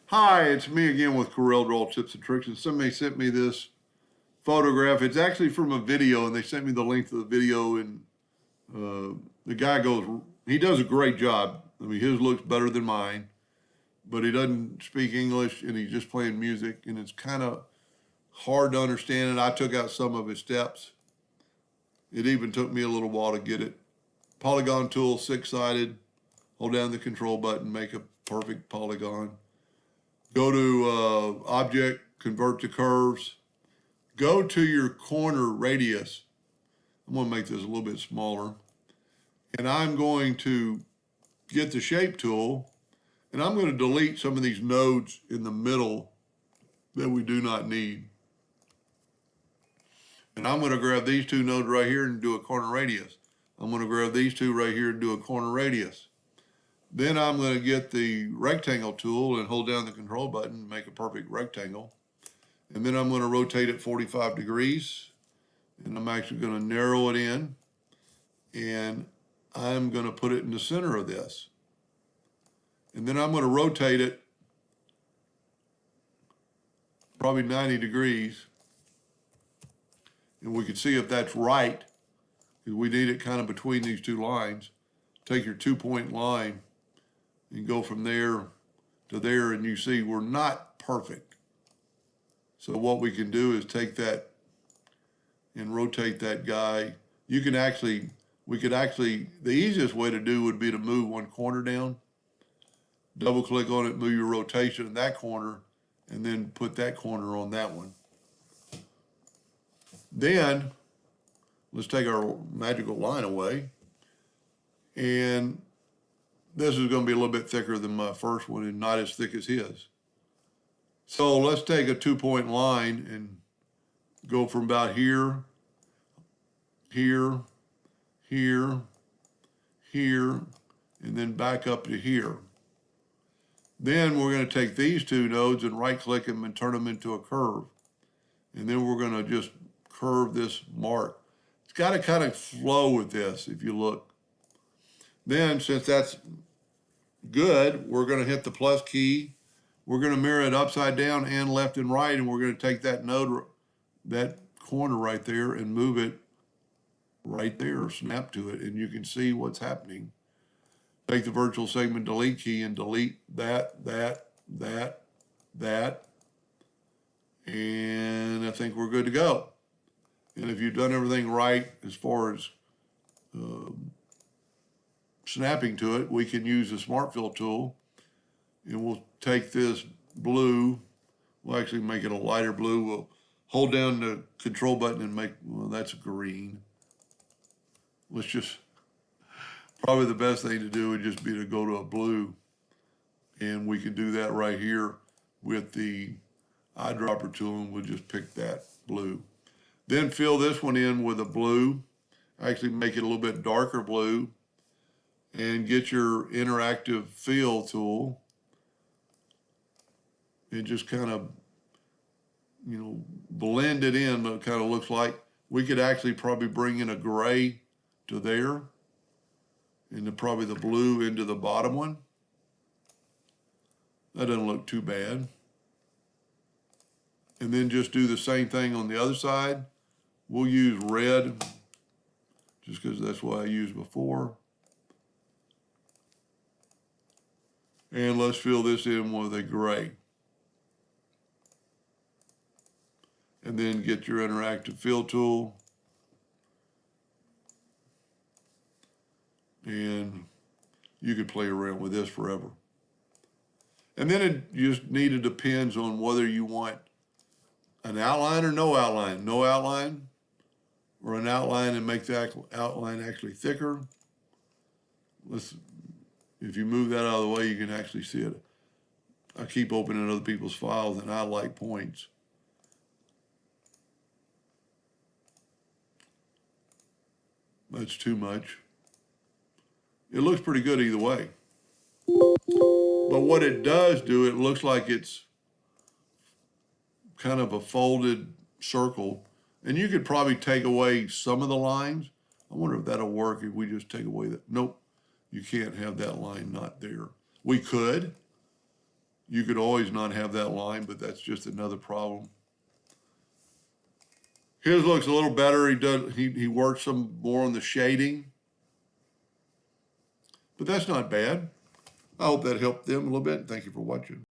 Hi, it's me again with Corel Draw Tips and Tricks, and somebody sent me this photograph. It's actually from a video, and they sent me the link to the video, and the guy he does a great job. I mean, his looks better than mine, but he doesn't speak English, and he's just playing music, and it's kind of hard to understand it. I took out some of his steps. It even took me a little while to get it. Polygon tool, six-sided. Hold down the control button, make a perfect polygon. Go to Object, Convert to Curves. Go to your corner radius. I'm going to make this a little bit smaller. And I'm going to get the Shape tool, and I'm going to delete some of these nodes in the middle that we do not need. And I'm going to grab these two nodes right here and do a corner radius. I'm going to grab these two right here and do a corner radius. Then I'm going to get the rectangle tool and hold down the control button and make a perfect rectangle. And then I'm going to rotate it 45 degrees. And I'm actually going to narrow it in. And I'm going to put it in the center of this. And then I'm going to rotate it probably 90 degrees. And we can see if that's right, because we need it kind of between these two lines. Take your 2-point line and go from there to there, and you see we're not perfect. So what we can do is take that and rotate that guy. We could actually, the easiest way to do would be to move one corner down, double click on it, move your rotation in that corner, and then put that corner on that one. Then let's take our magical line away. And this is going to be a little bit thicker than my first one and not as thick as his. So let's take a 2-point line and go from about here, here, here, here, and then back up to here. Then we're going to take these two nodes and right click them and turn them into a curve. And then we're going to just curve this mark. It's got to kind of flow with this if you look. Then since that's good, we're going to hit the plus key. We're going to mirror it upside down and left and right, and we're going to take that node, that corner right there, and move it right there, snap to it, and you can see what's happening. Take the virtual segment delete key and delete that, and I think we're good to go. And if you've done everything right as far as snapping to it, we can use the Smart Fill tool, and we'll take this blue, we'll actually make it a lighter blue. We'll hold down the control button and make, well, that's green. Let's just, probably the best thing to do would just be to go to a blue, and we can do that right here with the eyedropper tool, and we'll just pick that blue. Then fill this one in with a blue, actually make it a little bit darker blue, and get your interactive fill tool and just kind of, blend it in. It kind of looks like we could actually probably bring in a gray to there and probably the blue into the bottom one. That doesn't look too bad. And then just do the same thing on the other side. We'll use red just because that's what I used before. And let's fill this in with a gray. And then get your interactive fill tool. And you could play around with this forever. And then it just depends on whether you want an outline or no outline. No outline, or an outline and make the outline actually thicker. If you move that out of the way, you can actually see it. I keep opening other people's files and I like points. That's too much. It looks pretty good either way. But what it does do, it looks like it's kind of a folded circle. And you could probably take away some of the lines. I wonder if that'll work if we just take away that. Nope, you can't have that line not there. We could, You could always not have that line, but that's just another problem. His looks a little better. He works some more on the shading, but that's not bad. I hope that helped them a little bit. Thank you for watching.